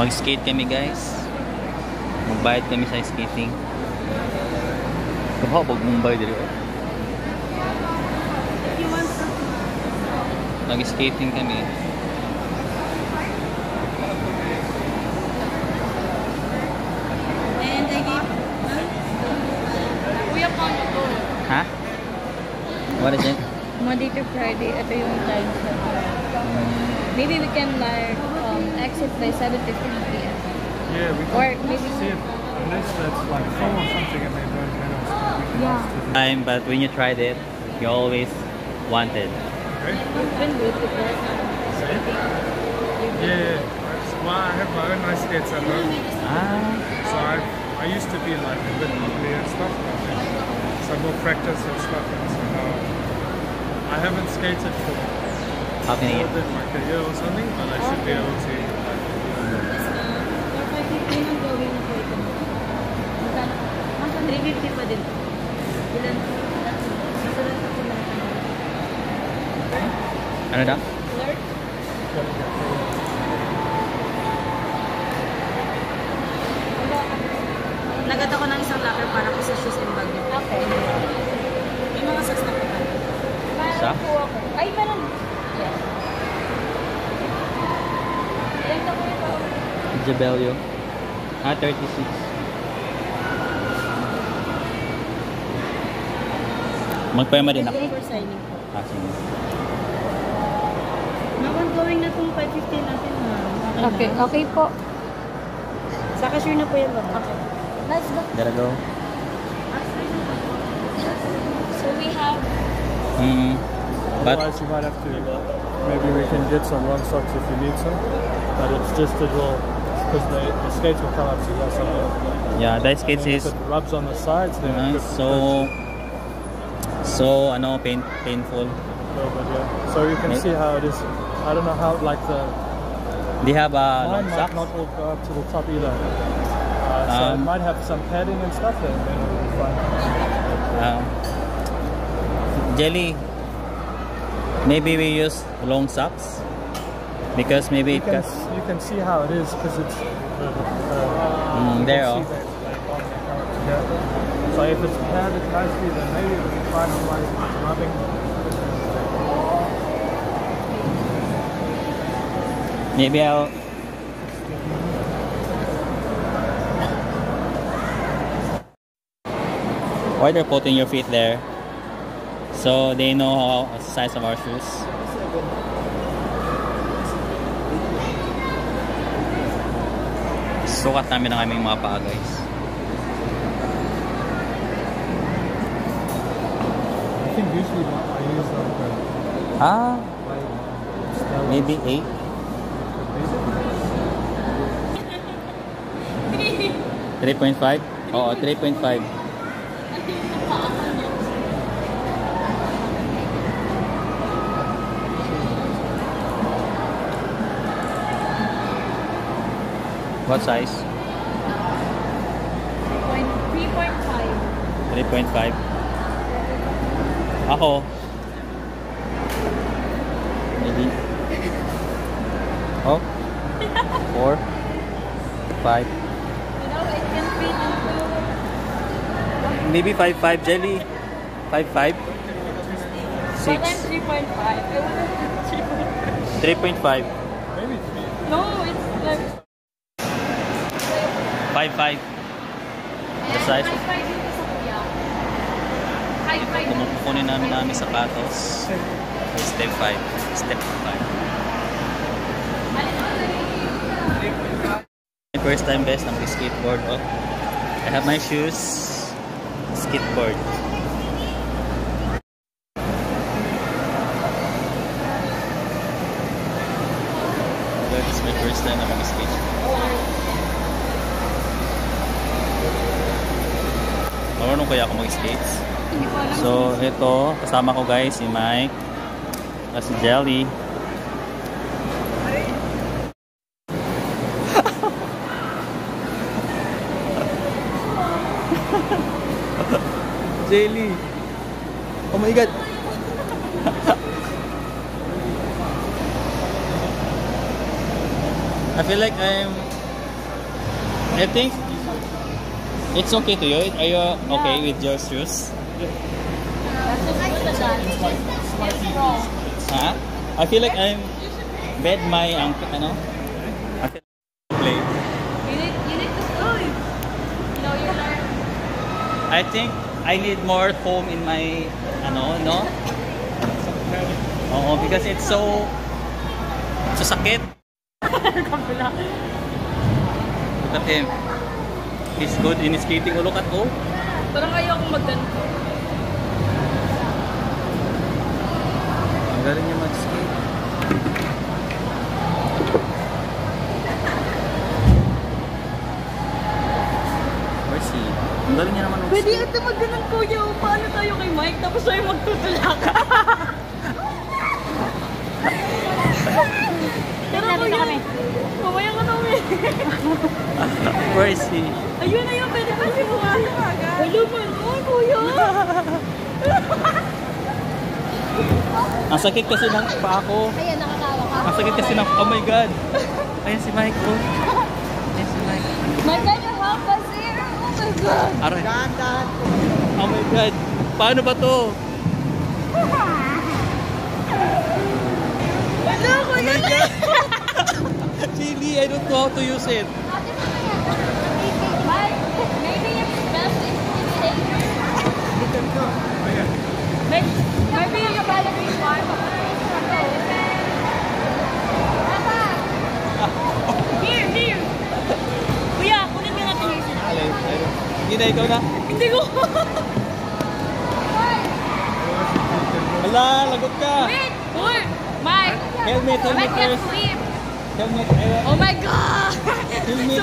Mag-skate kami guys. Magbayad kami sa skating. Kabaw pag Mumbai dito. Nag-skating kami. And I gave Kuya Pang ito. Ha? What is it? Monday to Friday, ito yung time slot. Maybe we can like exit by 7:15 p.m. Yeah, we can Or maybe see it unless that's like full or something and they don't let us. Yeah. Time, but when you tried it, you always wanted. Okay. You've been good before. Yeah. Well, I have my own ice skates at home. So I used to be like a bit wobbly and stuff, but then some more practice and stuff, and so now I haven't skated for How can more you? than like a year or something, but I should be able to. Nasa 350 pa din. Ilan? Ano daw? Alert? Lagat ako ng isang locker para ko sa shoes and bag niya. Okay. May mga socks na po ba? Sa? Ay, meron. Yes. Ilan na po ito? Jabelio. 36. Magpayama din ako. For signing po. Sige. Going na itong 5:15 natin ha. Okay, okay po. Sa cashier na po yan ba? Okay. Let's go. Gotta go. So we have... But Otherwise, you might have to. Maybe we can get some long socks if you need some, but it's just a little because the skates will come up to that side. yeah, the skates And is if it rubs on the sides, then it could ano painful. a little bit, yeah. So you can see how it is. I don't know how like the They have a long mine might socks. not all go up to the top either. So it might have some padding and stuff, and then it'll be fine. Jelly. Maybe we use long socks because maybe You can see how it is because it's there. you can see they bond, they come up together. So if it's padded nicely, then maybe it'll be fine on like rubbing. Maybe I'll. Why they're putting your feet there? So they know how the size of our shoes. Sukat namin ang aming mga paa, guys. I think usually I use Maybe 8. 3.5? Oo, 3.5. What size? 3.5. 3.5. Ako. Maybe. Oh. 4. 5. It can fit into... Maybe 5.5 jelly. 5.5. 6. But I'm 3.5. I want 3.5. maybe 3. No, it's like... 5.5. The size. High-five dito sa kuya. High-five dito. Kumukunin namin sapatos. Step 5. Step 5. First time best ng skateboard. Oh. I have my shoes. Skateboard. This is my first time na mag-skate. Marunong kaya ako mag-skates. So, ito, kasama ko guys, si Mike, si Jelly. Jelly! Oh my God! I feel like I'm I think it's okay to you. Are you okay with your shoes? Huh? I feel like I'm bad my ankle, ano? I feel like play. You need to sleep. You know, you're not. I think I need more foam in my ano, no? Oo, because it's so sakit. Look at him. He's good in skating. Oh, look at oh. Parang ayaw akong magganto. Ang galing niya mag-skate. Where's he? Ang galing niya naman mag-skate. Pwede ito magganang kuya. Paano tayo kay Mike? Tapos tayo magtutulak. Tara kuya. Mamaya ka na uwi. Where is he? Ayun, ayun. Pwede pa si Buwan. Hello man. Oh, kuya. Ang sakit kasi ng paa ko. Ayan, nakakawa ka. Ang sakit kasi ng... Oh my God. Ayan si Mike. Oh. Ayan si Mike. Mike, can you help us here? Oh my God. Aray. Oh my God. Paano ba to? Hello, kuya. Chili, I don't know how to use it. Mike, maybe it's best if you take maybe you better be one. Here, here. Kuya, kunin mo natin yung isa. Hindi na, ikaw na. Hindi ko. Hala, lagot ka. Wait, wait. Mike. Helmet, helmet Mike can first. sleep. Helmet. Oh my God. Helmet.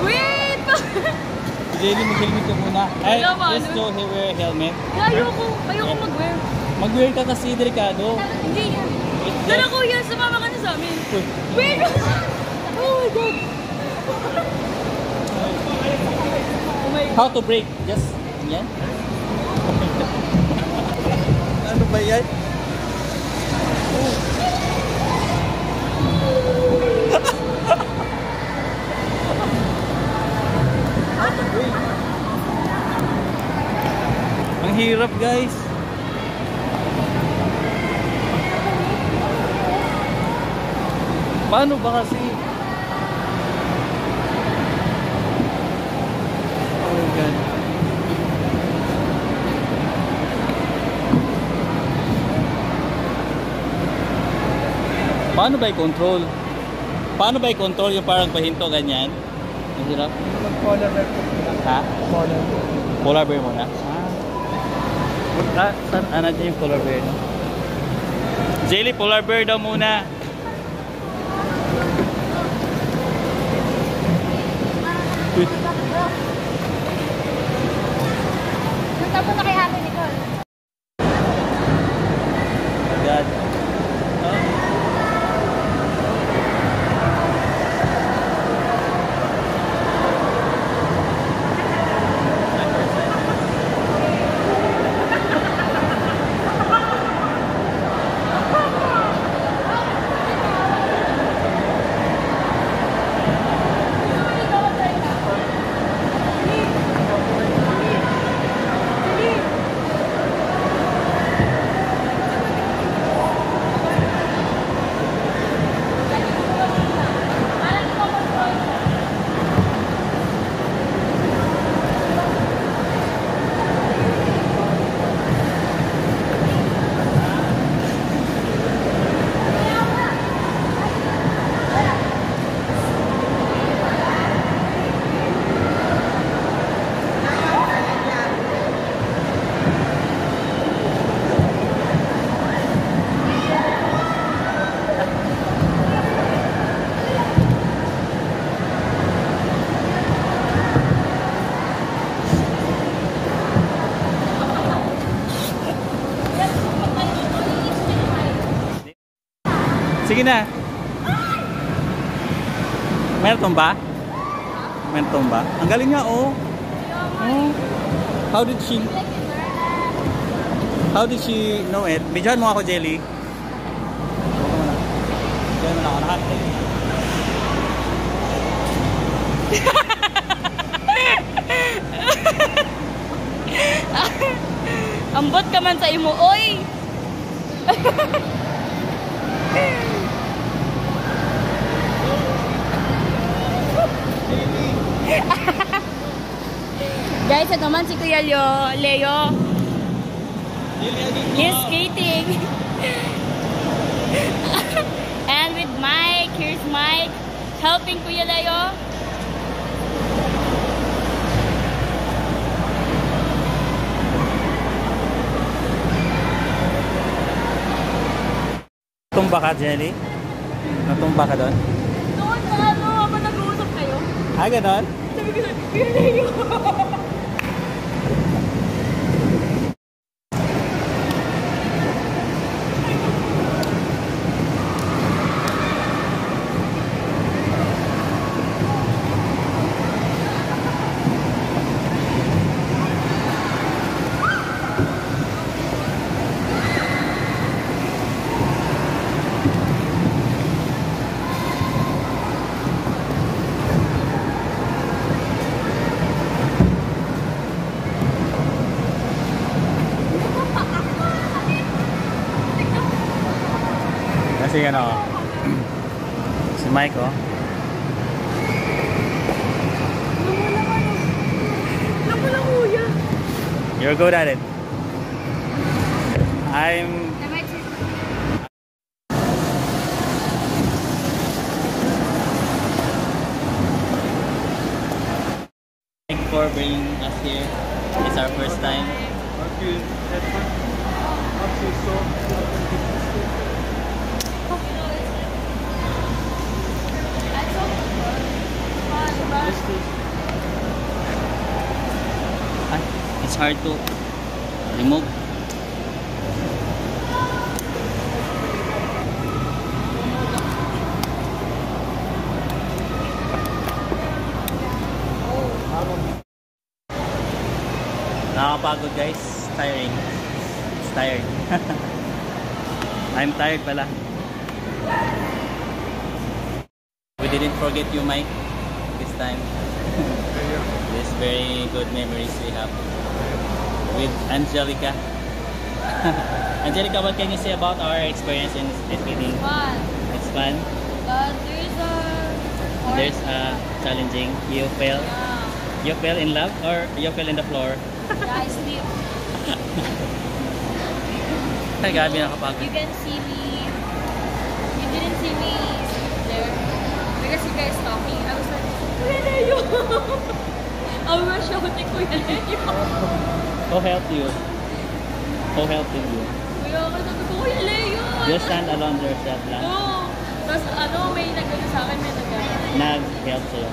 Wait. Jelly, mag-helmet ka muna. Ay, Wala ba, just ano? don't wear helmet. Ayoko mag-wear. Mag-wear ka kasi, delikado. Hindi yan. It's Tara just- kuya, sumama ka na sa amin. Wait. Oh my God. Oh my God. How to brake? Just, yan. Ano ba yan? How to brake? Ang hirap, guys. Paano ba kasi? Oh my God. Paano ba i-control? Paano ba i-control yung parang pahinto ganyan? Ang hirap. Polar bear. Ha? Polar. Polar bear muna? Saan? Nandiyan yung polar bear, no? Jelly, polar bear daw muna. Wait. Punta po na kay Ate Nicole. God. Oh. Sige na. Meron tumba? Meron tumba? Ang galing nga, oh. Oh. How did she know it? Bidyohan mo ako, Jelly. Gano'n ako nakakita. Ambot ka man sa imo, oy! Guys, ito man si Kuya Leo. He's skating. And with Mike, here's Mike helping Kuya Leo. Tumba ka, Jelly? Natumba ka doon? Doon sa ano, habang nag-uusap kayo. Ah, ganon? Sabi ko, Kuya Leo. Kasi ano, si Mike, oh. Naku lang, Kuya. You're good at it. I'm... Thank you for bringing us here. It's our first time. Okay, that's fine. Okay, so It's hard to remove. Nakakapagod guys. Tiring. It's tired. I'm tired pala. We didn't forget you, Mike, this time. These very good memories we have with Angelica. Angelica, what can you say about our experience in skating? Fun. It's fun. There's There's challenging. You fell. yeah. You fell in love or you fell in the floor? Yeah, I sleep. Ay, gabi nakapagod. You can see me. You didn't see me there because you guys talking. I was like, Kuya Leo. I was shouting, Kuya Leo. Who helped you? Who helped you? Kuya, sabi ko, Kuya Leo. You stand alone yourself lang? Oo. Tapos ano, may nagano sa akin, may nagano. Nag-help sa'yo?